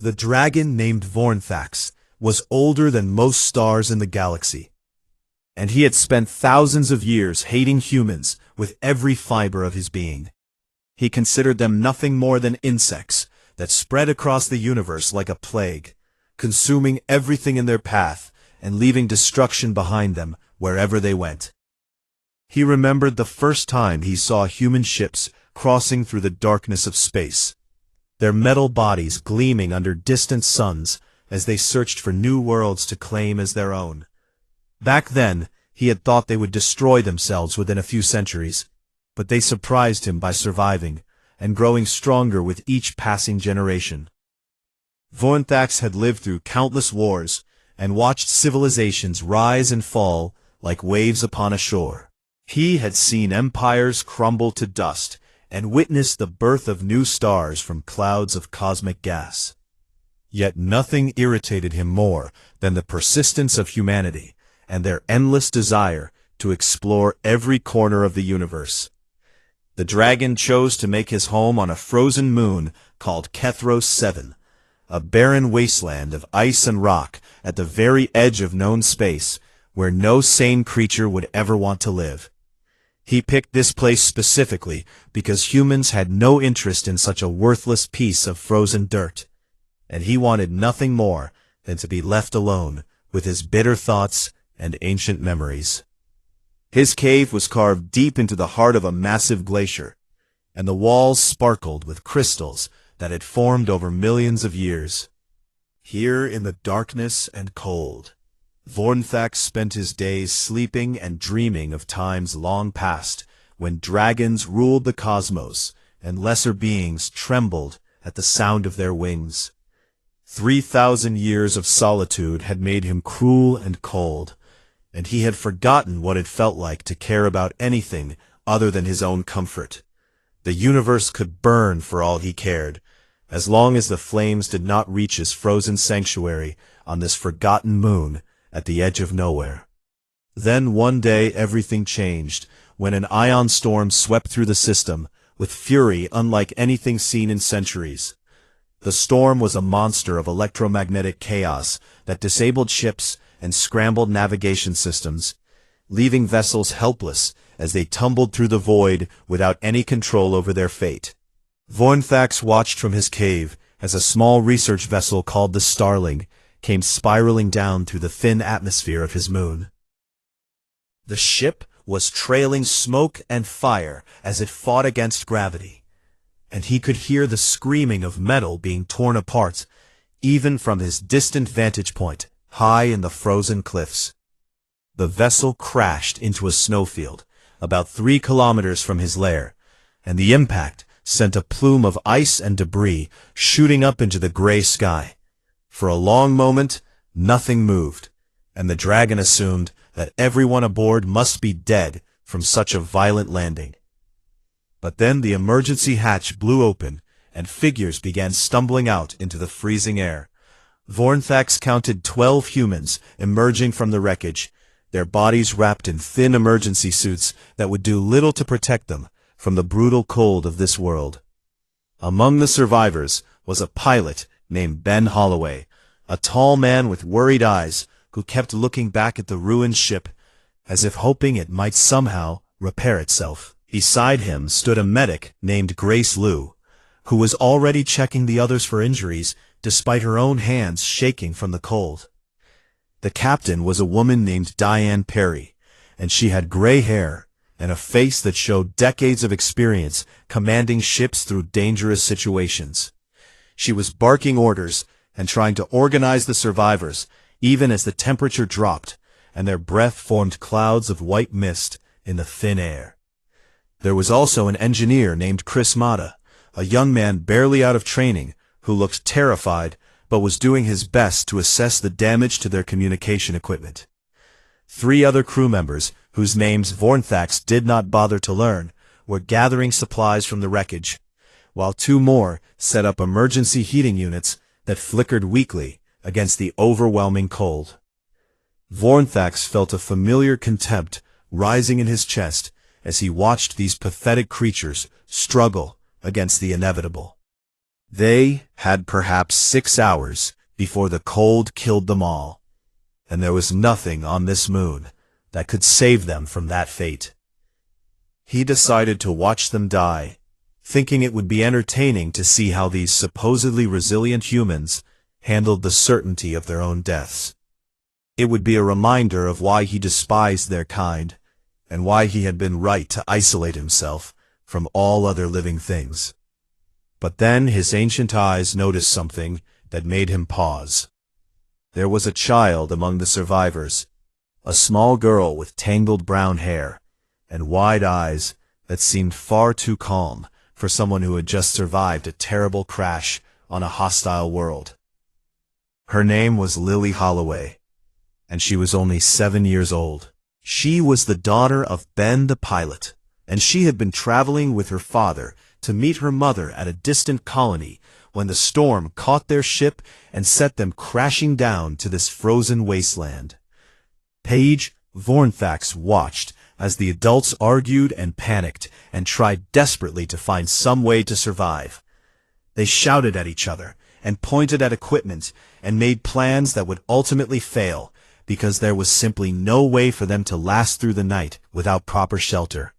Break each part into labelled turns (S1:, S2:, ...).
S1: The dragon named Vornthax was older than most stars in the galaxy, and he had spent thousands of years hating humans with every fiber of his being. He considered them nothing more than insects that spread across the universe like a plague, consuming everything in their path and leaving destruction behind them wherever they went. He remembered the first time he saw human ships crossing through the darkness of space, their metal bodies gleaming under distant suns as they searched for new worlds to claim as their own. Back then, he had thought they would destroy themselves within a few centuries, but they surprised him by surviving and growing stronger with each passing generation. Vornthax had lived through countless wars and watched civilizations rise and fall like waves upon a shore. He had seen empires crumble to dust and witnessed the birth of new stars from clouds of cosmic gas. Yet nothing irritated him more than the persistence of humanity and their endless desire to explore every corner of the universe. The dragon chose to make his home on a frozen moon called Kethros 7, a barren wasteland of ice and rock at the very edge of known space where no sane creature would ever want to live. He picked this place specifically because humans had no interest in such a worthless piece of frozen dirt, and he wanted nothing more than to be left alone with his bitter thoughts and ancient memories. His cave was carved deep into the heart of a massive glacier, and the walls sparkled with crystals that had formed over millions of years. Here in the darkness and cold, Vornthax spent his days sleeping and dreaming of times long past, when dragons ruled the cosmos and lesser beings trembled at the sound of their wings. 3,000 years of solitude had made him cruel and cold, and he had forgotten what it felt like to care about anything other than his own comfort. The universe could burn for all he cared, as long as the flames did not reach his frozen sanctuary on this forgotten moon at the edge of nowhere. Then one day everything changed, when an ion storm swept through the system, with fury unlike anything seen in centuries. The storm was a monster of electromagnetic chaos that disabled ships and scrambled navigation systems, leaving vessels helpless as they tumbled through the void without any control over their fate. Vornthax watched from his cave as a small research vessel called the Starling came spiraling down through the thin atmosphere of his moon. The ship was trailing smoke and fire as it fought against gravity, and he could hear the screaming of metal being torn apart, even from his distant vantage point, high in the frozen cliffs. The vessel crashed into a snowfield, about 3 kilometers from his lair, and the impact sent a plume of ice and debris shooting up into the gray sky. For a long moment, nothing moved, and the dragon assumed that everyone aboard must be dead from such a violent landing. But then the emergency hatch blew open, and figures began stumbling out into the freezing air. Vornthax counted 12 humans emerging from the wreckage, their bodies wrapped in thin emergency suits that would do little to protect them from the brutal cold of this world. Among the survivors was a pilot named Ben Holloway, a tall man with worried eyes who kept looking back at the ruined ship as if hoping it might somehow repair itself. Beside him stood a medic named Grace Liu, who was already checking the others for injuries despite her own hands shaking from the cold. The captain was a woman named Diane Perry, and she had gray hair and a face that showed decades of experience commanding ships through dangerous situations. She was barking orders and trying to organize the survivors, even as the temperature dropped and their breath formed clouds of white mist in the thin air. There was also an engineer named Chris Mata, a young man barely out of training who looked terrified but was doing his best to assess the damage to their communication equipment. 3 other crew members, whose names Vornthax did not bother to learn, were gathering supplies from the wreckage, while 2 more set up emergency heating units that flickered weakly against the overwhelming cold. Vornthax felt a familiar contempt rising in his chest as he watched these pathetic creatures struggle against the inevitable. They had perhaps 6 hours before the cold killed them all, and there was nothing on this moon that could save them from that fate. He decided to watch them die, thinking it would be entertaining to see how these supposedly resilient humans handled the certainty of their own deaths. It would be a reminder of why he despised their kind, and why he had been right to isolate himself from all other living things. But then his ancient eyes noticed something that made him pause. There was a child among the survivors, a small girl with tangled brown hair and wide eyes that seemed far too calm for someone who had just survived a terrible crash on a hostile world. Her name was Lily Holloway, and she was only 7 years old. She was the daughter of Ben the pilot, and she had been traveling with her father to meet her mother at a distant colony when the storm caught their ship and set them crashing down to this frozen wasteland. Paige Vornthax watched as the adults argued and panicked and tried desperately to find some way to survive. They shouted at each other and pointed at equipment and made plans that would ultimately fail because there was simply no way for them to last through the night without proper shelter.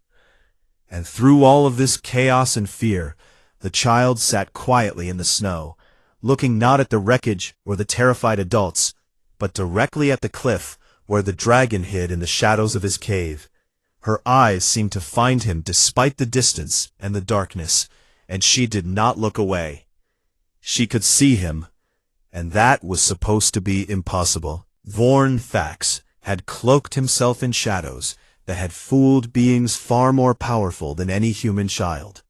S1: And through all of this chaos and fear, the child sat quietly in the snow, looking not at the wreckage or the terrified adults, but directly at the cliff where the dragon hid in the shadows of his cave. Her eyes seemed to find him despite the distance and the darkness, and she did not look away. She could see him, and that was supposed to be impossible. Vornthax had cloaked himself in shadows that had fooled beings far more powerful than any human child.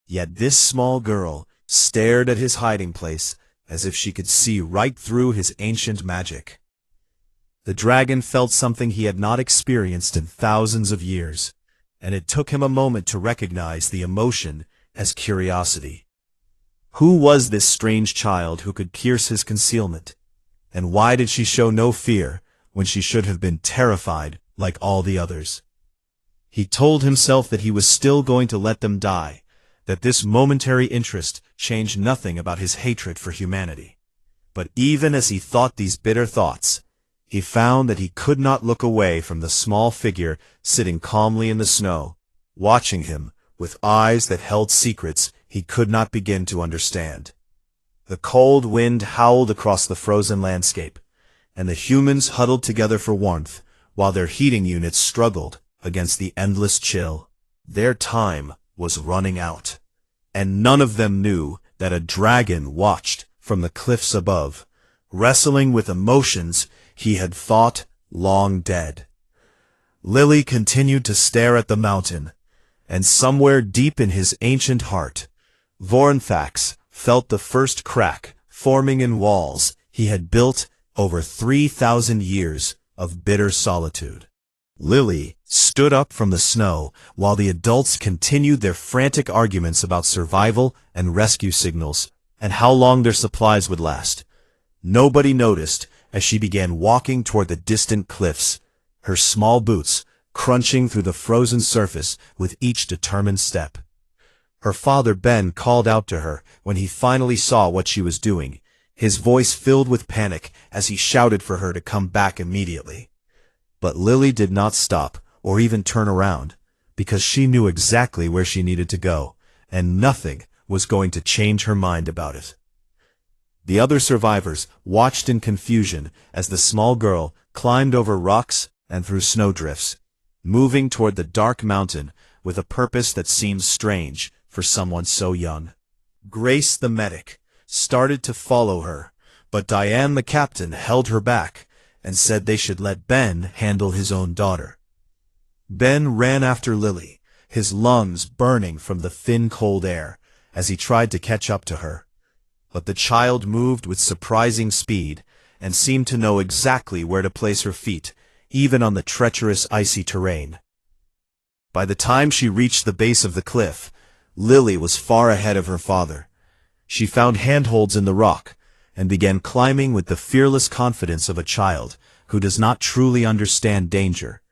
S1: Yet this small girl stared at his hiding place as if she could see right through his ancient magic. The dragon felt something he had not experienced in thousands of years, and it took him a moment to recognize the emotion as curiosity. Who was this strange child who could pierce his concealment? And why did she show no fear when she should have been terrified like all the others? He told himself that he was still going to let them die, that this momentary interest changed nothing about his hatred for humanity. But even as he thought these bitter thoughts, he found that he could not look away from the small figure sitting calmly in the snow, watching him with eyes that held secrets he could not begin to understand. The cold wind howled across the frozen landscape, and the humans huddled together for warmth, while their heating units struggled against the endless chill. Their time was running out, and none of them knew that a dragon watched from the cliffs above, wrestling with emotions he had thought long dead. Lily continued to stare at the mountain, and somewhere deep in his ancient heart, Vornthax felt the first crack forming in walls he had built over 3,000 years of bitter solitude. Lily stood up from the snow while the adults continued their frantic arguments about survival and rescue signals and how long their supplies would last. Nobody noticed as she began walking toward the distant cliffs, her small boots crunching through the frozen surface with each determined step. Her father Ben called out to her when he finally saw what she was doing, his voice filled with panic as he shouted for her to come back immediately. But Lily did not stop or even turn around, because she knew exactly where she needed to go, and nothing was going to change her mind about it. The other survivors watched in confusion as the small girl climbed over rocks and through snowdrifts, moving toward the dark mountain with a purpose that seemed strange for someone so young. Grace the medic started to follow her, but Diane the captain held her back and said they should let Ben handle his own daughter. Ben ran after Lily, his lungs burning from the thin cold air as he tried to catch up to her. But the child moved with surprising speed and seemed to know exactly where to place her feet, even on the treacherous icy terrain. By the time she reached the base of the cliff, Lily was far ahead of her father. She found handholds in the rock and began climbing with the fearless confidence of a child who does not truly understand danger,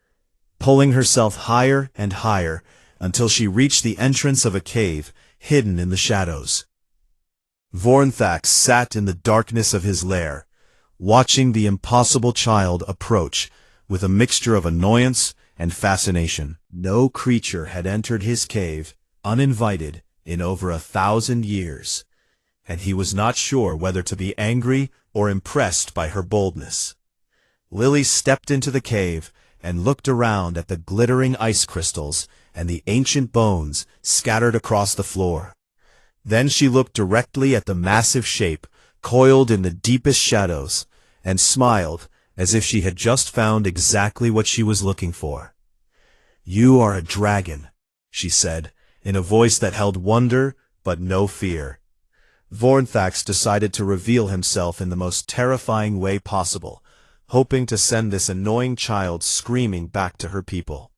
S1: pulling herself higher and higher until she reached the entrance of a cave hidden in the shadows. Vornthax sat in the darkness of his lair, watching the impossible child approach with a mixture of annoyance and fascination. No creature had entered his cave, uninvited, in over 1,000 years, and he was not sure whether to be angry or impressed by her boldness. Lily stepped into the cave and looked around at the glittering ice crystals and the ancient bones scattered across the floor. Then she looked directly at the massive shape coiled in the deepest shadows and smiled as if she had just found exactly what she was looking for. "You are a dragon," she said, in a voice that held wonder but no fear. Vornthax decided to reveal himself in the most terrifying way possible, hoping to send this annoying child screaming back to her people.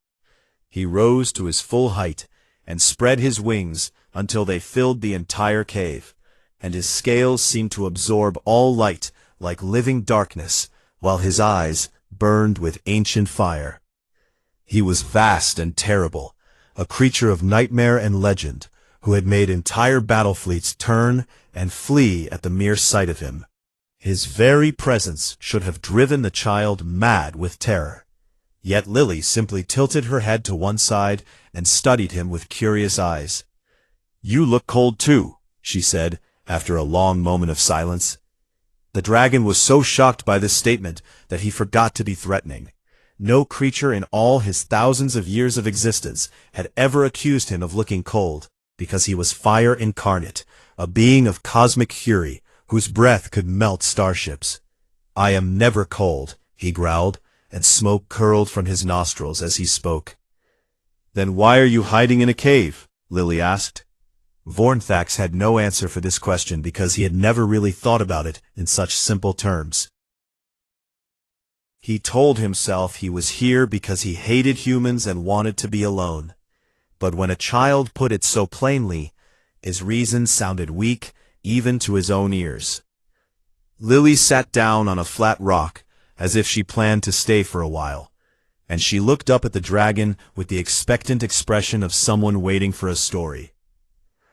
S1: He rose to his full height and spread his wings until they filled the entire cave, and his scales seemed to absorb all light like living darkness, while his eyes burned with ancient fire. He was vast and terrible, a creature of nightmare and legend, who had made entire battle fleets turn and flee at the mere sight of him. His very presence should have driven the child mad with terror. Yet Lily simply tilted her head to one side and studied him with curious eyes. "You look cold too," she said, after a long moment of silence. The dragon was so shocked by this statement that he forgot to be threatening. No creature in all his thousands of years of existence had ever accused him of looking cold, because he was fire incarnate, a being of cosmic fury, whose breath could melt starships. "I am never cold," he growled, and smoke curled from his nostrils as he spoke. "Then why are you hiding in a cave?" Lily asked. Vornthax had no answer for this question because he had never really thought about it in such simple terms. He told himself he was here because he hated humans and wanted to be alone. But when a child put it so plainly, his reason sounded weak even to his own ears. Lily sat down on a flat rock, as if she planned to stay for a while, and she looked up at the dragon with the expectant expression of someone waiting for a story.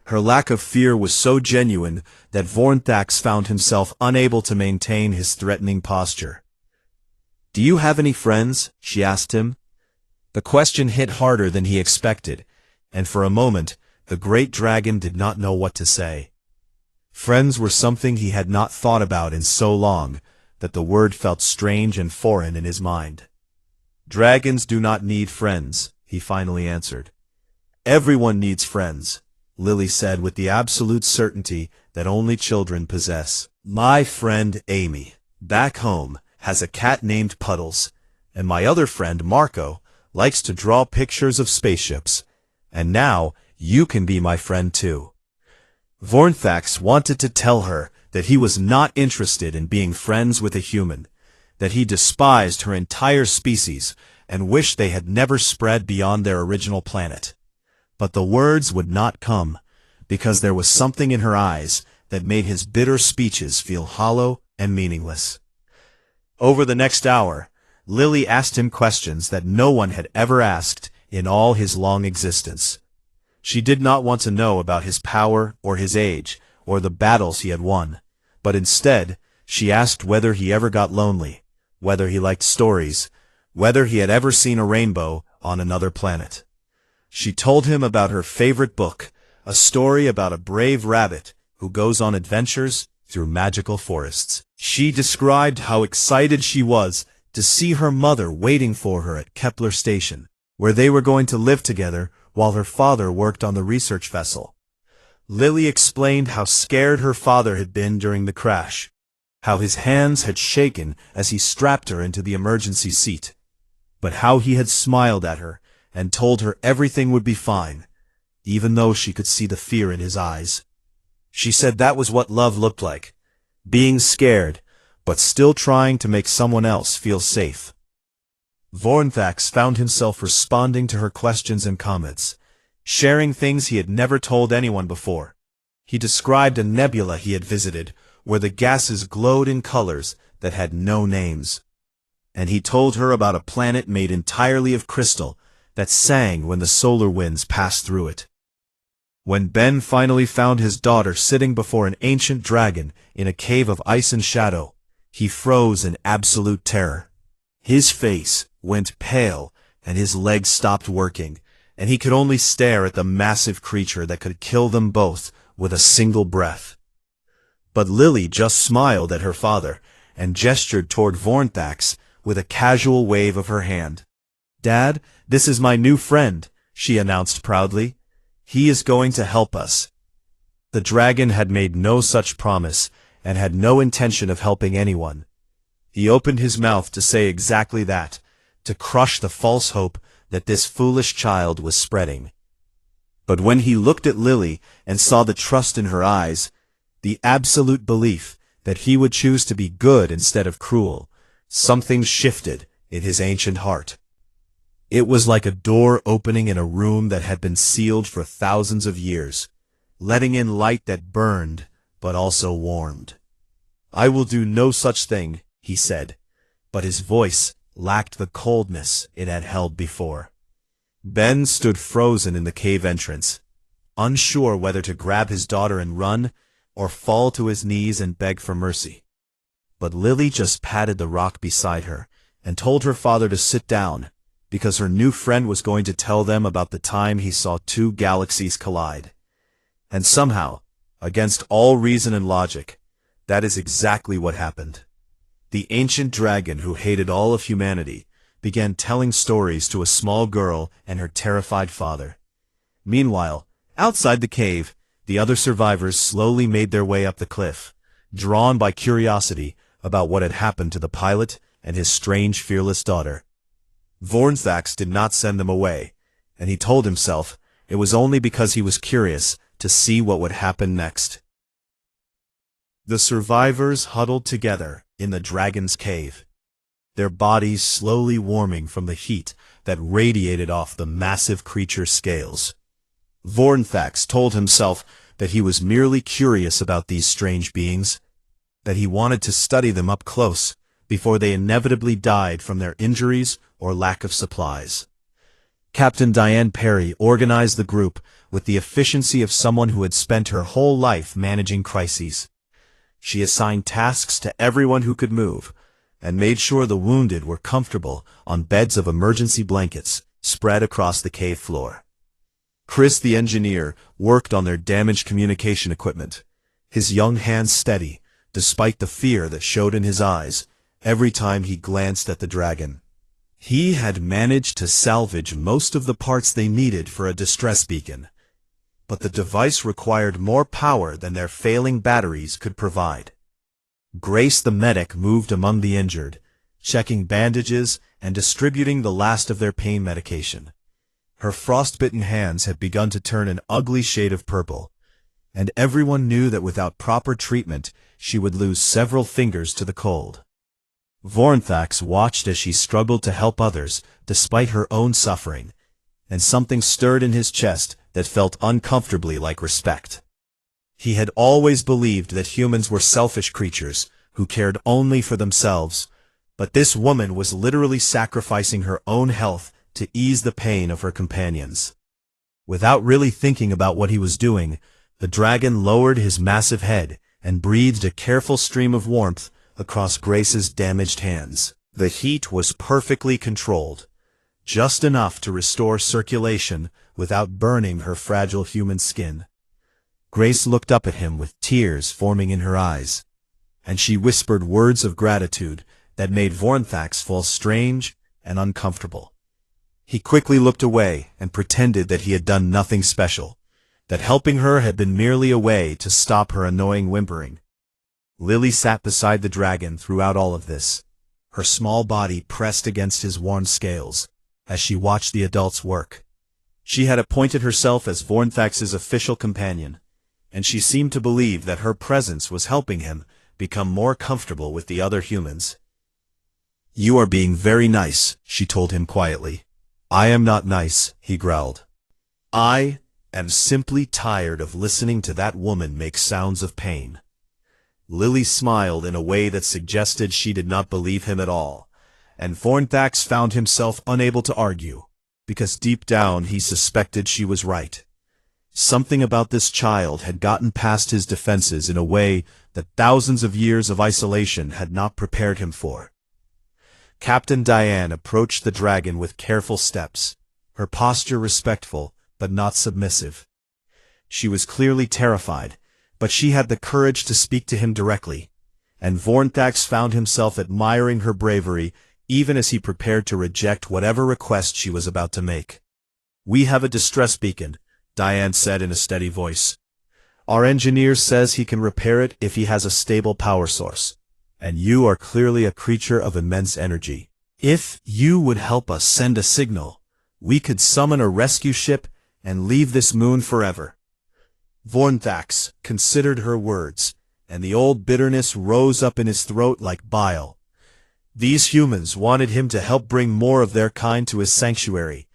S1: Her lack of fear was so genuine that Vornthax found himself unable to maintain his threatening posture. "Do you have any friends?" she asked him. The question hit harder than he expected, and for a moment the great dragon did not know what to say. Friends were something he had not thought about in so long that the word felt strange and foreign in his mind. "Dragons do not need friends," he finally answered. "Everyone needs friends," Lily said with the absolute certainty that only children possess. "My friend Amy, back home, has a cat named Puddles, and my other friend Marco likes to draw pictures of spaceships. And now you can be my friend too." Vornthax wanted to tell her that he was not interested in being friends with a human, that he despised her entire species and wished they had never spread beyond their original planet. But the words would not come, because there was something in her eyes that made his bitter speeches feel hollow and meaningless. Over the next hour, Lily asked him questions that no one had ever asked in all his long existence. She did not want to know about his power or his age or the battles he had won, but instead she asked whether he ever got lonely, whether he liked stories, whether he had ever seen a rainbow on another planet. She told him about her favorite book, a story about a brave rabbit who goes on adventures through magical forests. She described how excited she was to see her mother waiting for her at Kepler Station, where they were going to live together while her father worked on the research vessel. Lily explained how scared her father had been during the crash, how his hands had shaken as he strapped her into the emergency seat, but how he had smiled at her and told her everything would be fine, even though she could see the fear in his eyes. She said that was what love looked like, being scared, but still trying to make someone else feel safe. Vornthax found himself responding to her questions and comments, sharing things he had never told anyone before. He described a nebula he had visited, where the gases glowed in colors that had no names. And he told her about a planet made entirely of crystal that sang when the solar winds passed through it. When Ben finally found his daughter sitting before an ancient dragon in a cave of ice and shadow, he froze in absolute terror. His face went pale and his legs stopped working, and he could only stare at the massive creature that could kill them both with a single breath. But Lily just smiled at her father and gestured toward Vornthax with a casual wave of her hand. "Dad, this is my new friend," she announced proudly. "He is going to help us." The dragon had made no such promise and had no intention of helping anyone. He opened his mouth to say exactly that, to crush the false hope that this foolish child was spreading. But when he looked at Lily and saw the trust in her eyes, the absolute belief that he would choose to be good instead of cruel, something shifted in his ancient heart. It was like a door opening in a room that had been sealed for thousands of years, letting in light that burned but also warmed. "I will do no such thing," he said, but his voice lacked the coldness it had held before. Ben stood frozen in the cave entrance, unsure whether to grab his daughter and run, or fall to his knees and beg for mercy. But Lily just patted the rock beside her and told her father to sit down, because her new friend was going to tell them about the time he saw two galaxies collide. And somehow, against all reason and logic, that is exactly what happened. The ancient dragon who hated all of humanity began telling stories to a small girl and her terrified father. Meanwhile, outside the cave, the other survivors slowly made their way up the cliff, drawn by curiosity about what had happened to the pilot and his strange, fearless daughter. Vornthax did not send them away, and he told himself it was only because he was curious to see what would happen next. The survivors huddled together in the dragon's cave, their bodies slowly warming from the heat that radiated off the massive creature's scales. Vornthax told himself that he was merely curious about these strange beings, that he wanted to study them up close before they inevitably died from their injuries or lack of supplies. Captain Diane Perry organized the group with the efficiency of someone who had spent her whole life managing crises. She assigned tasks to everyone who could move, and made sure the wounded were comfortable on beds of emergency blankets spread across the cave floor. Chris the engineer worked on their damaged communication equipment, his young hands steady, despite the fear that showed in his eyes every time he glanced at the dragon. He had managed to salvage most of the parts they needed for a distress beacon, but the device required more power than their failing batteries could provide. Grace the medic moved among the injured, checking bandages and distributing the last of their pain medication. Her frostbitten hands had begun to turn an ugly shade of purple, and everyone knew that without proper treatment she would lose several fingers to the cold. Vornthax watched as she struggled to help others despite her own suffering, and something stirred in his chest that felt uncomfortably like respect. He had always believed that humans were selfish creatures who cared only for themselves, but this woman was literally sacrificing her own health to ease the pain of her companions. Without really thinking about what he was doing, the dragon lowered his massive head and breathed a careful stream of warmth across Grace's damaged hands. The heat was perfectly controlled, just enough to restore circulation without burning her fragile human skin. Grace looked up at him with tears forming in her eyes, and she whispered words of gratitude that made Vornthax feel strange and uncomfortable. He quickly looked away and pretended that he had done nothing special, that helping her had been merely a way to stop her annoying whimpering. Lily sat beside the dragon throughout all of this, her small body pressed against his worn scales, as she watched the adults work. She had appointed herself as Vornthax's official companion, and she seemed to believe that her presence was helping him become more comfortable with the other humans. "You are being very nice," she told him quietly. "I am not nice," he growled. "I am simply tired of listening to that woman make sounds of pain." Lily smiled in a way that suggested she did not believe him at all, and Vornthax found himself unable to argue, because deep down he suspected she was right. Something about this child had gotten past his defenses in a way that thousands of years of isolation had not prepared him for. Captain Diane approached the dragon with careful steps, her posture respectful but not submissive. She was clearly terrified, but she had the courage to speak to him directly, and Vornthax found himself admiring her bravery even as he prepared to reject whatever request she was about to make. "We have a distress beacon," Diane said in a steady voice. "Our engineer says he can repair it if he has a stable power source, and you are clearly a creature of immense energy. If you would help us send a signal, we could summon a rescue ship and leave this moon forever." Vornthax considered her words, and the old bitterness rose up in his throat like bile. These humans wanted him to help bring more of their kind to his sanctuary,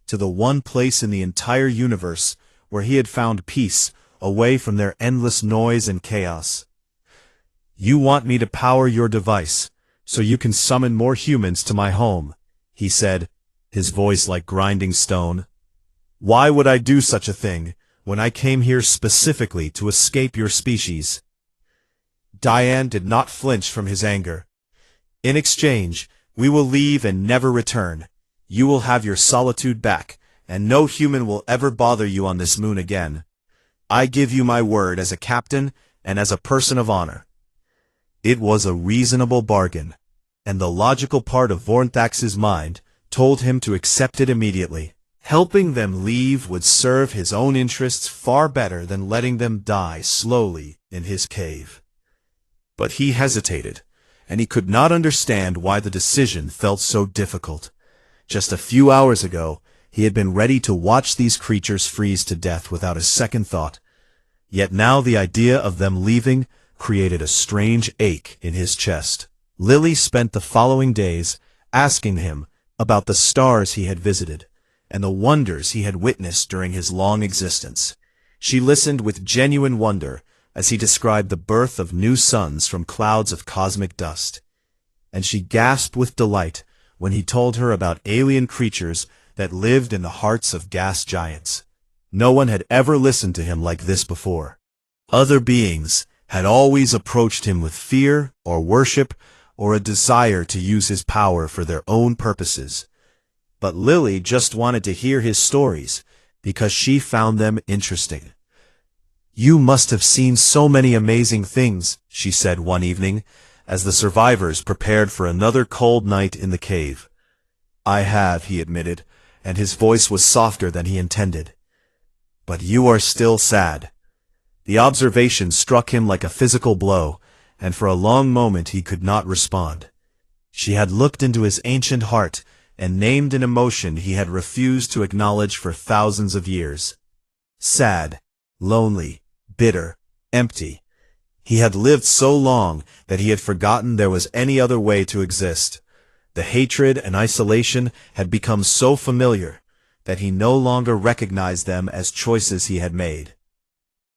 S1: to the one place in the entire universe where he had found peace, away from their endless noise and chaos. "You want me to power your device, so you can summon more humans to my home," he said, his voice like grinding stone. "Why would I do such a thing, when I came here specifically to escape your species?" Diane did not flinch from his anger. "In exchange, we will leave and never return. You will have your solitude back, and no human will ever bother you on this moon again. I give you my word as a captain and as a person of honor." It was a reasonable bargain, and the logical part of Vornthax's mind told him to accept it immediately. Helping them leave would serve his own interests far better than letting them die slowly in his cave. But he hesitated, and he could not understand why the decision felt so difficult. Just a few hours ago, he had been ready to watch these creatures freeze to death without a second thought. Yet now the idea of them leaving created a strange ache in his chest. Lily spent the following days asking him about the stars he had visited, and the wonders he had witnessed during his long existence. She listened with genuine wonder as he described the birth of new suns from clouds of cosmic dust. And she gasped with delight when he told her about alien creatures that lived in the hearts of gas giants. No one had ever listened to him like this before. Other beings had always approached him with fear or worship or a desire to use his power for their own purposes. But Lily just wanted to hear his stories because she found them interesting. "You must have seen so many amazing things," she said one evening, as the survivors prepared for another cold night in the cave. "I have," he admitted, and his voice was softer than he intended. "But you are still sad." The observation struck him like a physical blow, and for a long moment he could not respond. She had looked into his ancient heart and named an emotion he had refused to acknowledge for thousands of years. Sad, lonely, bitter, empty. He had lived so long that he had forgotten there was any other way to exist. The hatred and isolation had become so familiar that he no longer recognized them as choices he had made.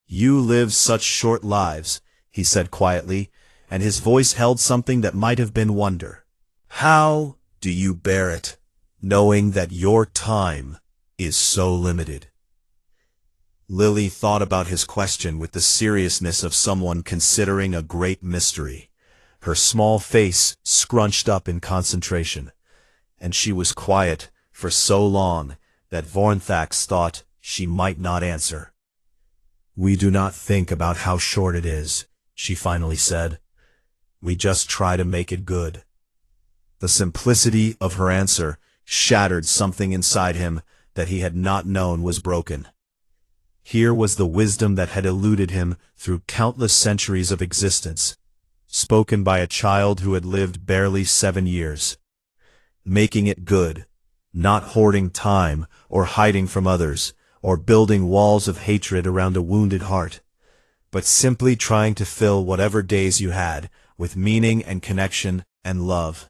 S1: "You live such short lives," he said quietly, and his voice held something that might have been wonder. "How do you bear it, knowing that your time is so limited?" Lily thought about his question with the seriousness of someone considering a great mystery, her small face scrunched up in concentration, and she was quiet for so long that Vornthax thought she might not answer. "We do not think about how short it is," she finally said. "We just try to make it good." The simplicity of her answer shattered something inside him that he had not known was broken. Here was the wisdom that had eluded him through countless centuries of existence, spoken by a child who had lived barely 7 years. Making it good, not hoarding time or hiding from others, or building walls of hatred around a wounded heart, but simply trying to fill whatever days you had with meaning and connection and love.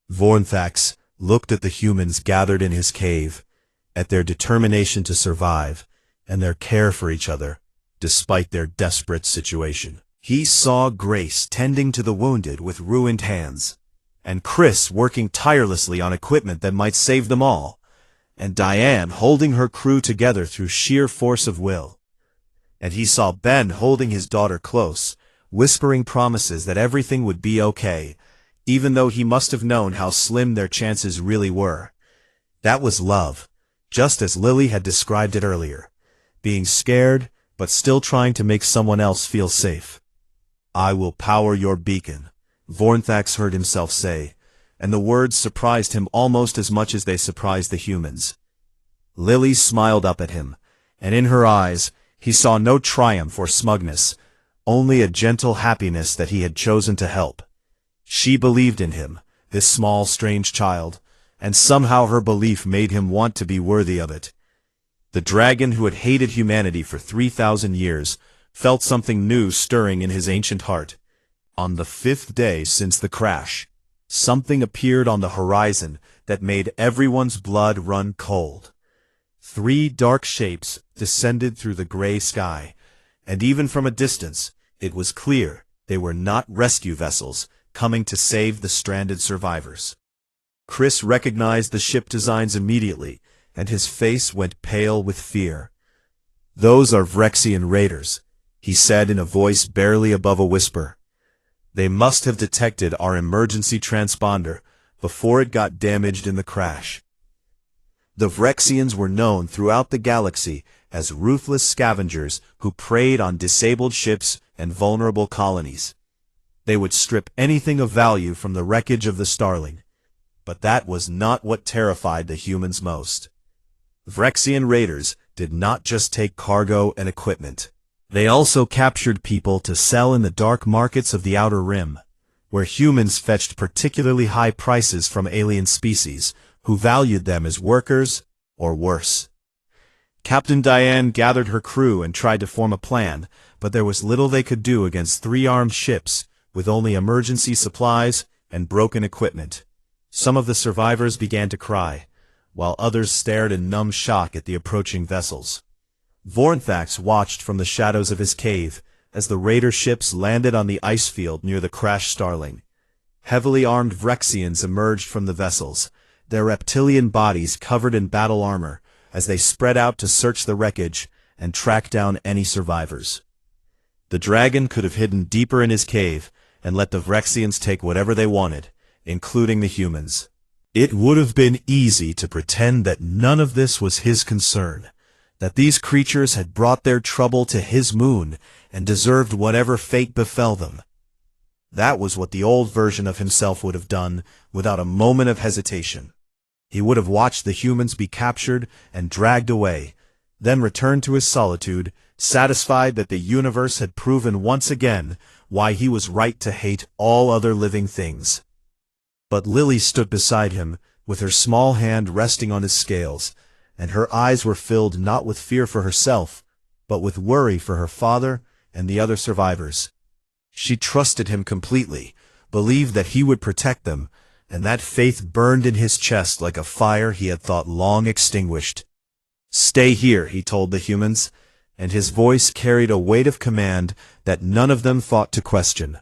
S1: Vornthax looked at the humans gathered in his cave, at their determination to survive, and their care for each other, despite their desperate situation. He saw Grace tending to the wounded with ruined hands, and Chris working tirelessly on equipment that might save them all, and Diane holding her crew together through sheer force of will. And he saw Ben holding his daughter close, whispering promises that everything would be okay, even though he must have known how slim their chances really were. That was love, just as Lily had described it earlier. Being scared, but still trying to make someone else feel safe. "I will power your beacon," Vornthax heard himself say, and the words surprised him almost as much as they surprised the humans. Lily smiled up at him, and in her eyes, he saw no triumph or smugness, only a gentle happiness that he had chosen to help. She believed in him, this small, strange child, and somehow her belief made him want to be worthy of it. The dragon who had hated humanity for 3,000 years felt something new stirring in his ancient heart. On the 5th day since the crash, something appeared on the horizon that made everyone's blood run cold. 3 dark shapes descended through the gray sky, and even from a distance, it was clear they were not rescue vessels coming to save the stranded survivors. Chris recognized the ship designs immediately, and his face went pale with fear. "Those are Vrexian raiders," he said in a voice barely above a whisper. "They must have detected our emergency transponder before it got damaged in the crash." The Vrexians were known throughout the galaxy as ruthless scavengers who preyed on disabled ships and vulnerable colonies. They would strip anything of value from the wreckage of the Starling. But that was not what terrified the humans most. Vrexian raiders did not just take cargo and equipment. They also captured people to sell in the dark markets of the Outer Rim, where humans fetched particularly high prices from alien species, who valued them as workers, or worse. Captain Diane gathered her crew and tried to form a plan, but there was little they could do against 3 armed ships, with only emergency supplies and broken equipment. Some of the survivors began to cry, while others stared in numb shock at the approaching vessels. Vornthax watched from the shadows of his cave as the raider ships landed on the ice field near the crashed Starling. Heavily armed Vrexians emerged from the vessels, their reptilian bodies covered in battle armor, as they spread out to search the wreckage and track down any survivors. The dragon could have hidden deeper in his cave and let the Vrexians take whatever they wanted, including the humans. It would have been easy to pretend that none of this was his concern, that these creatures had brought their trouble to his moon and deserved whatever fate befell them. That was what the old version of himself would have done without a moment of hesitation. He would have watched the humans be captured and dragged away, then returned to his solitude, satisfied that the universe had proven once again why he was right to hate all other living things. But Lily stood beside him, with her small hand resting on his scales, and her eyes were filled not with fear for herself, but with worry for her father and the other survivors. She trusted him completely, believed that he would protect them, and that faith burned in his chest like a fire he had thought long extinguished. "Stay here," he told the humans, and his voice carried a weight of command that none of them thought to question.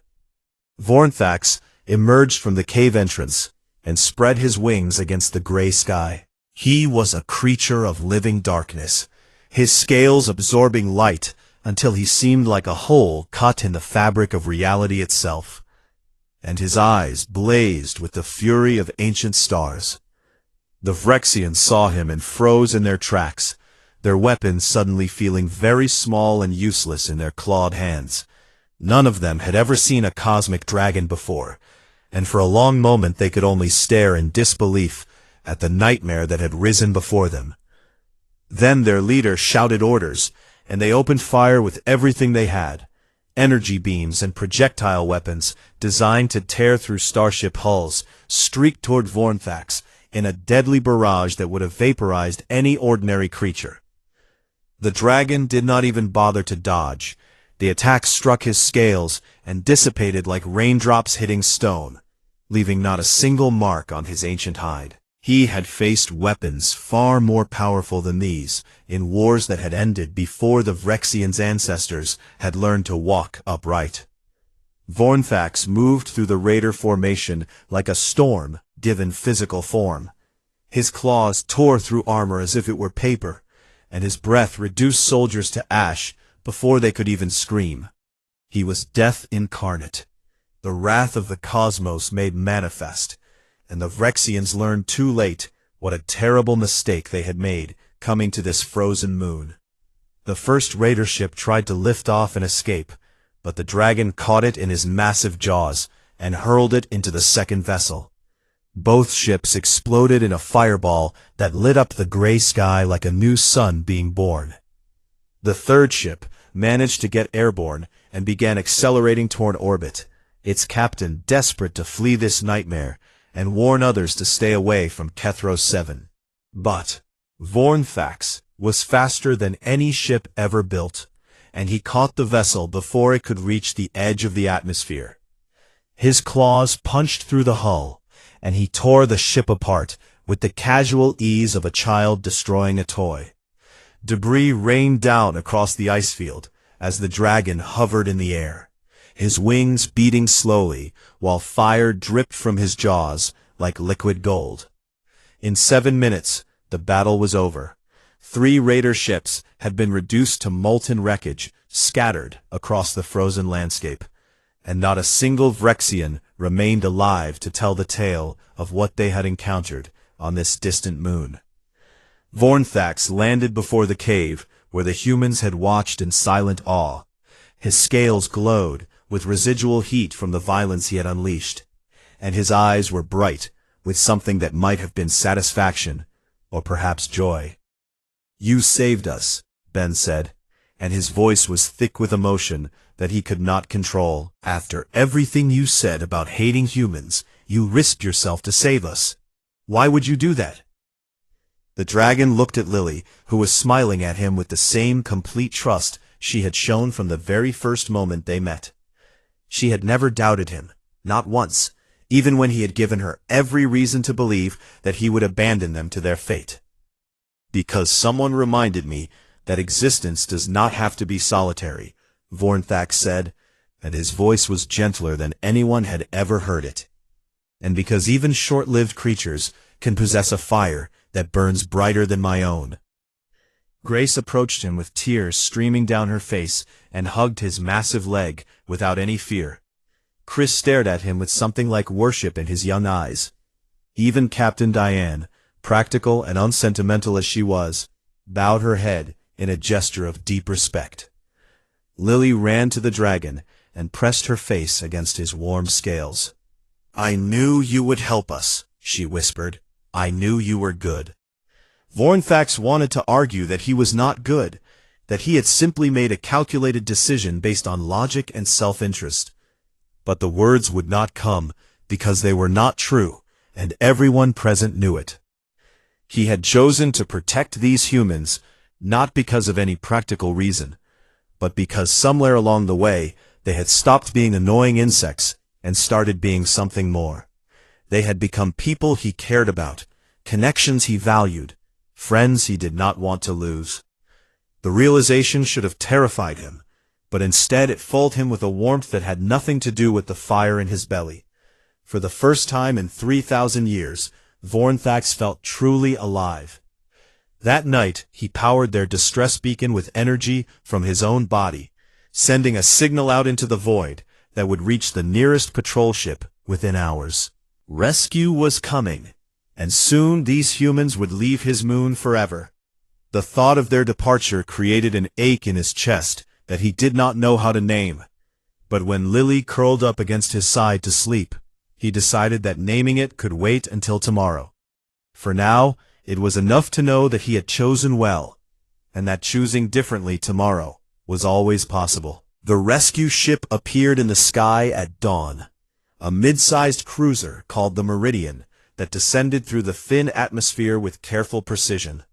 S1: Vornthax emerged from the cave entrance and spread his wings against the gray sky. He was a creature of living darkness, his scales absorbing light until he seemed like a hole cut in the fabric of reality itself, and his eyes blazed with the fury of ancient stars. The Vrexians saw him and froze in their tracks, their weapons suddenly feeling very small and useless in their clawed hands. None of them had ever seen a cosmic dragon before, and for a long moment they could only stare in disbelief at the nightmare that had risen before them. Then their leader shouted orders, and they opened fire with everything they had, energy beams and projectile weapons designed to tear through starship hulls, streaked toward Vornthax in a deadly barrage that would have vaporized any ordinary creature. The dragon did not even bother to dodge. The attack struck his scales and dissipated like raindrops hitting stone, leaving not a single mark on his ancient hide. He had faced weapons far more powerful than these in wars that had ended before the Vrexians' ancestors had learned to walk upright. Vornthax moved through the raider formation like a storm given physical form. His claws tore through armor as if it were paper, and his breath reduced soldiers to ash before they could even scream. He was death incarnate, the wrath of the cosmos made manifest, and the Vrexians learned too late what a terrible mistake they had made coming to this frozen moon. The first raider ship tried to lift off and escape, but the dragon caught it in his massive jaws and hurled it into the second vessel. Both ships exploded in a fireball that lit up the gray sky like a new sun being born. The third ship managed to get airborne and began accelerating toward orbit, its captain desperate to flee this nightmare and warn others to stay away from Kethros 7. But Vornthax was faster than any ship ever built, and he caught the vessel before it could reach the edge of the atmosphere. His claws punched through the hull, and he tore the ship apart with the casual ease of a child destroying a toy. Debris rained down across the ice field as the dragon hovered in the air, his wings beating slowly while fire dripped from his jaws like liquid gold. In 7 minutes, the battle was over. 3 raider ships had been reduced to molten wreckage, scattered across the frozen landscape, and not a single Vrexian remained alive to tell the tale of what they had encountered on this distant moon. Vornthax landed before the cave where the humans had watched in silent awe. His scales glowed with residual heat from the violence he had unleashed, and his eyes were bright with something that might have been satisfaction or perhaps joy. "You saved us," Ben said, and his voice was thick with emotion that he could not control. "After everything you said about hating humans, you risked yourself to save us. Why would you do that?" The dragon looked at Lily, who was smiling at him with the same complete trust she had shown from the very first moment they met. She had never doubted him, not once, even when he had given her every reason to believe that he would abandon them to their fate. "Because someone reminded me that existence does not have to be solitary," Vornthax said, and his voice was gentler than anyone had ever heard it. "And because even short-lived creatures can possess a fire that burns brighter than my own." Grace approached him with tears streaming down her face and hugged his massive leg without any fear. Chris stared at him with something like worship in his young eyes. Even Captain Diane, practical and unsentimental as she was, bowed her head in a gesture of deep respect. Lily ran to the dragon and pressed her face against his warm scales. "I knew you would help us," she whispered. "I knew you were good." Vornthax wanted to argue that he was not good, that he had simply made a calculated decision based on logic and self-interest. But the words would not come because they were not true, and everyone present knew it. He had chosen to protect these humans, not because of any practical reason, but because somewhere along the way they had stopped being annoying insects and started being something more. They had become people he cared about, connections he valued, friends he did not want to lose. The realization should have terrified him, but instead it filled him with a warmth that had nothing to do with the fire in his belly. For the first time in 3,000 years, Vornthax felt truly alive. That night, he powered their distress beacon with energy from his own body, sending a signal out into the void that would reach the nearest patrol ship within hours. Rescue was coming, and soon these humans would leave his moon forever. The thought of their departure created an ache in his chest that he did not know how to name. But when Lily curled up against his side to sleep, he decided that naming it could wait until tomorrow. For now, it was enough to know that he had chosen well, and that choosing differently tomorrow was always possible. The rescue ship appeared in the sky at dawn, a mid-sized cruiser called the Meridian that descended through the thin atmosphere with careful precision.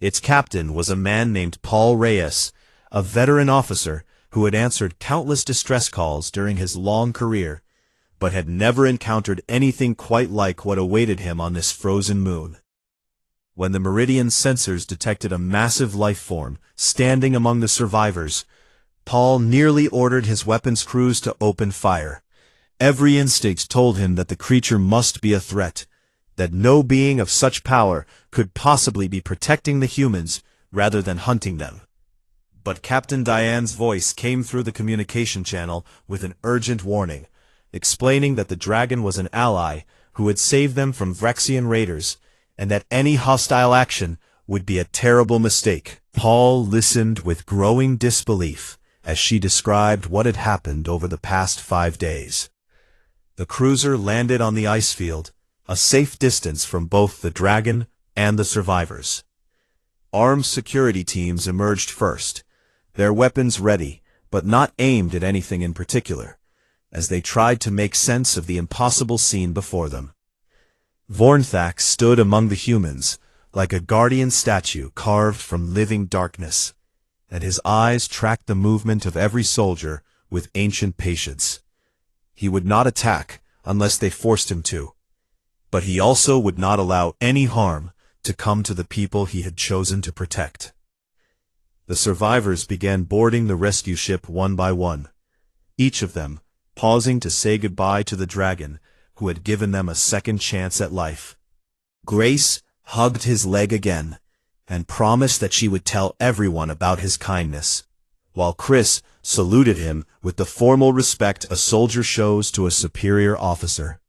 S1: Its captain was a man named Paul Reyes, a veteran officer who had answered countless distress calls during his long career, but had never encountered anything quite like what awaited him on this frozen moon. When the Meridian sensors detected a massive life form standing among the survivors, Paul nearly ordered his weapons crews to open fire. Every instinct told him that the creature must be a threat, that no being of such power could possibly be protecting the humans rather than hunting them. But Captain Diane's voice came through the communication channel with an urgent warning, explaining that the dragon was an ally who had saved them from Vrexian raiders, and that any hostile action would be a terrible mistake. Paul listened with growing disbelief as she described what had happened over the past 5 days. The cruiser landed on the ice field, a safe distance from both the dragon and the survivors. Armed security teams emerged first, their weapons ready, but not aimed at anything in particular, as they tried to make sense of the impossible scene before them. Vornthax stood among the humans, like a guardian statue carved from living darkness, and his eyes tracked the movement of every soldier with ancient patience. He would not attack unless they forced him to, but he also would not allow any harm to come to the people he had chosen to protect. The survivors began boarding the rescue ship one by one, each of them pausing to say goodbye to the dragon who had given them a second chance at life. Grace hugged his leg again and promised that she would tell everyone about his kindness, while Chris saluted him with the formal respect a soldier shows to a superior officer.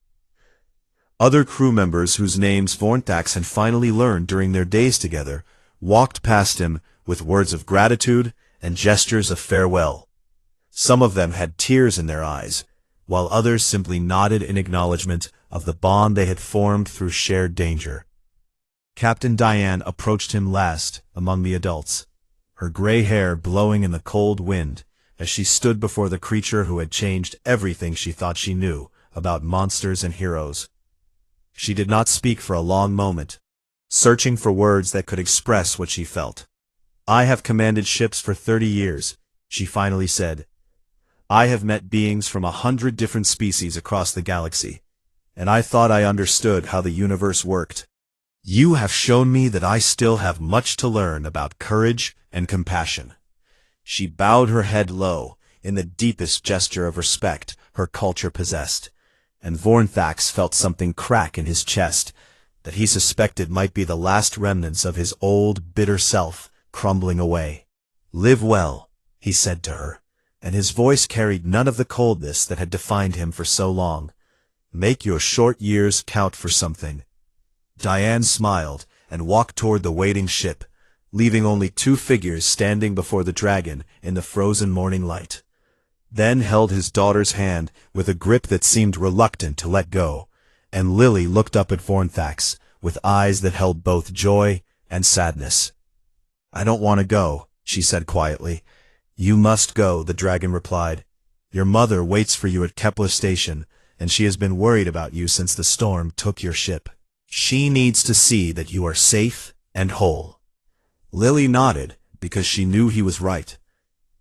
S1: Other crew members whose names Vornthax had finally learned during their days together walked past him with words of gratitude and gestures of farewell. Some of them had tears in their eyes, while others simply nodded in acknowledgement of the bond they had formed through shared danger. Captain Diane approached him last among the adults, her gray hair blowing in the cold wind as she stood before the creature who had changed everything she thought she knew about monsters and heroes. She did not speak for a long moment, searching for words that could express what she felt. "I have commanded ships for 30 years, she finally said. "I have met beings from 100 different species across the galaxy, and I thought I understood how the universe worked. You have shown me that I still have much to learn about courage and compassion." She bowed her head low in the deepest gesture of respect her culture possessed, and Vornthax felt something crack in his chest that he suspected might be the last remnants of his old, bitter self crumbling away. "Live well," he said to her, and his voice carried none of the coldness that had defined him for so long. "Make your short years count for something." Diane smiled and walked toward the waiting ship, leaving only 2 figures standing before the dragon in the frozen morning light. Then held his daughter's hand with a grip that seemed reluctant to let go, and Lily looked up at Vornthax with eyes that held both joy and sadness. "I don't want to go," she said quietly. "You must go," the dragon replied. "Your mother waits for you at Kepler Station, and she has been worried about you since the storm took your ship. She needs to see that you are safe and whole." Lily nodded because she knew he was right,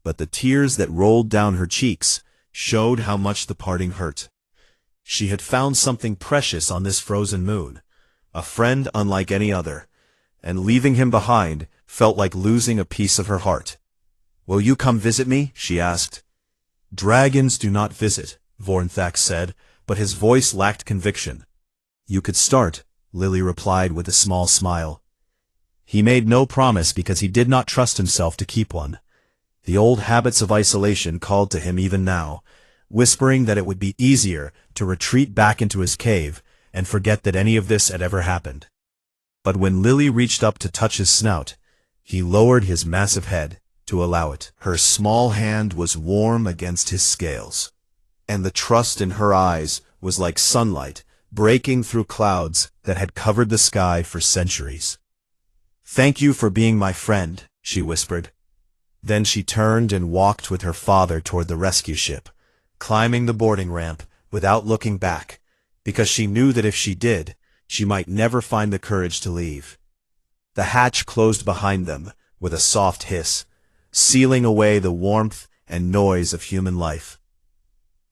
S1: but the tears that rolled down her cheeks showed how much the parting hurt. She had found something precious on this frozen moon, a friend unlike any other, and leaving him behind felt like losing a piece of her heart. "Will you come visit me?" she asked. "Dragons do not visit," Vornthax said, but his voice lacked conviction. "You could start," Lily replied with a small smile. He made no promise because he did not trust himself to keep one. The old habits of isolation called to him even now, whispering that it would be easier to retreat back into his cave and forget that any of this had ever happened. But when Lily reached up to touch his snout, he lowered his massive head to allow it. Her small hand was warm against his scales, and the trust in her eyes was like sunlight breaking through clouds that had covered the sky for centuries. "Thank you for being my friend," she whispered. Then she turned and walked with her father toward the rescue ship, climbing the boarding ramp without looking back, because she knew that if she did, she might never find the courage to leave. The hatch closed behind them with a soft hiss, sealing away the warmth and noise of human life.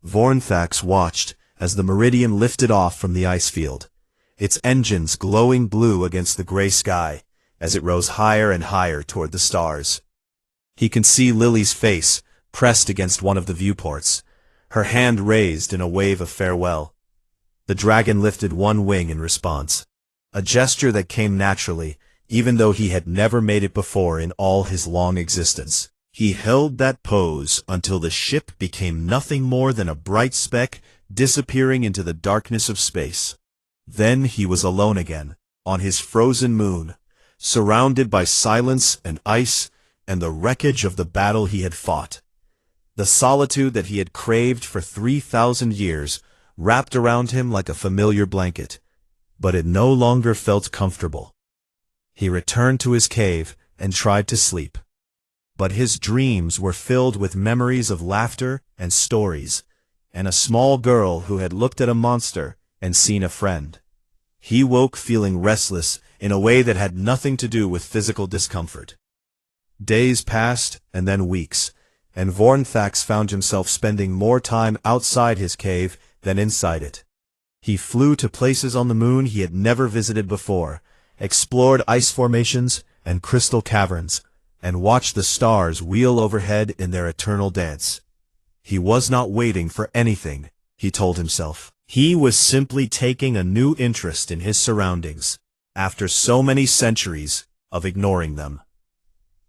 S1: Vornthax watched as the Meridian lifted off from the ice field, its engines glowing blue against the gray sky as it rose higher and higher toward the stars. He can see Lily's face pressed against one of the viewports, her hand raised in a wave of farewell. The dragon lifted one wing in response, a gesture that came naturally, even though he had never made it before in all his long existence. He held that pose until the ship became nothing more than a bright speck disappearing into the darkness of space. Then he was alone again, on his frozen moon, surrounded by silence and ice and the wreckage of the battle he had fought. The solitude that he had craved for 3,000 years wrapped around him like a familiar blanket, but it no longer felt comfortable. He returned to his cave and tried to sleep. But his dreams were filled with memories of laughter and stories, and a small girl who had looked at a monster and seen a friend. He woke feeling restless in a way that had nothing to do with physical discomfort. Days passed, and then weeks, and Vornthax found himself spending more time outside his cave than inside it. He flew to places on the moon he had never visited before, explored ice formations and crystal caverns, and watched the stars wheel overhead in their eternal dance. He was not waiting for anything, he told himself. He was simply taking a new interest in his surroundings, after so many centuries of ignoring them.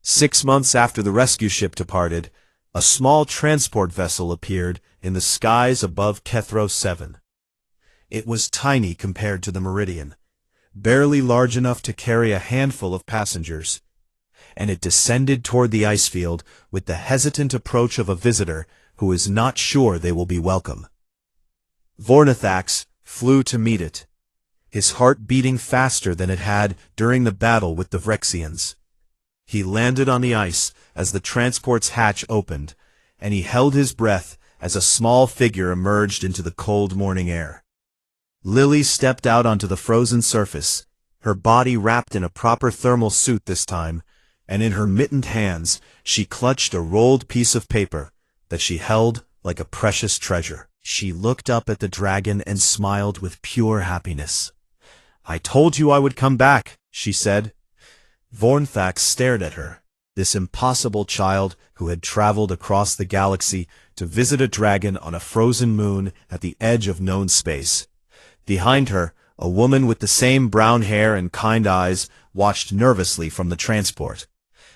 S1: 6 months after the rescue ship departed, a small transport vessel appeared in the skies above Kethro 7. It was tiny compared to the Meridian, barely large enough to carry a handful of passengers, and it descended toward the ice field with the hesitant approach of a visitor who is not sure they will be welcome. Vornthax flew to meet it, his heart beating faster than it had during the battle with the Vrexians. He landed on the ice as the transport's hatch opened, and he held his breath as a small figure emerged into the cold morning air. Lily stepped out onto the frozen surface, her body wrapped in a proper thermal suit this time, and in her mittened hands she clutched a rolled piece of paper that she held like a precious treasure. She looked up at the dragon and smiled with pure happiness. "I told you I would come back," she said. Vornthax stared at her, this impossible child who had traveled across the galaxy to visit a dragon on a frozen moon at the edge of known space. Behind her, a woman with the same brown hair and kind eyes watched nervously from the transport,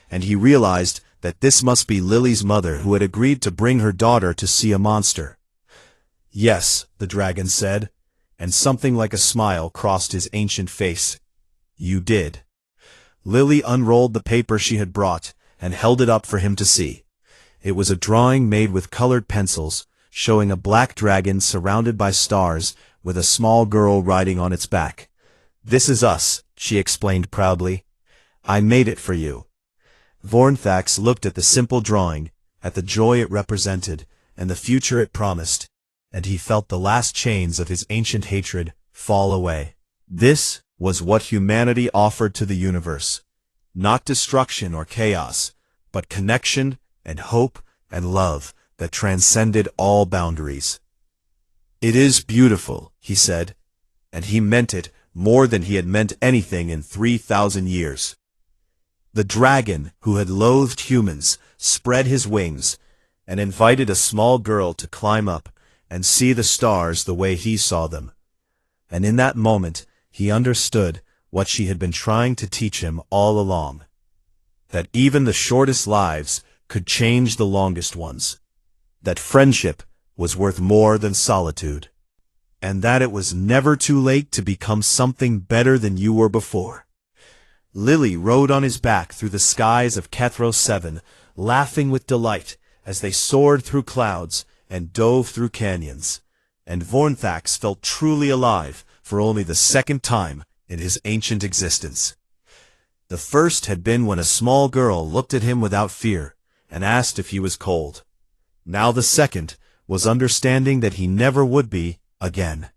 S1: and he realized that this must be Lily's mother who had agreed to bring her daughter to see a monster. "Yes," the dragon said, and something like a smile crossed his ancient face. "You did." Lily unrolled the paper she had brought and held it up for him to see. It was a drawing made with colored pencils, showing a black dragon surrounded by stars with a small girl riding on its back. "This is us," she explained proudly. "I made it for you." Vornthax looked at the simple drawing, at the joy it represented, and the future it promised, and he felt the last chains of his ancient hatred fall away. This was what humanity offered to the universe. Not destruction or chaos, but connection and hope and love that transcended all boundaries. "It is beautiful," he said, and he meant it more than he had meant anything in 3,000 years. The dragon, who had loathed humans, spread his wings and invited a small girl to climb up and see the stars the way he saw them. And in that moment, he understood what she had been trying to teach him all along. That even the shortest lives could change the longest ones. That friendship was worth more than solitude. And that it was never too late to become something better than you were before. Lily rode on his back through the skies of Kethro 7, laughing with delight as they soared through clouds and dove through canyons. And Vornthax felt truly alive for only the second time in his ancient existence. The first had been when a small girl looked at him without fear and asked if he was cold. Now the second was understanding that he never would be again.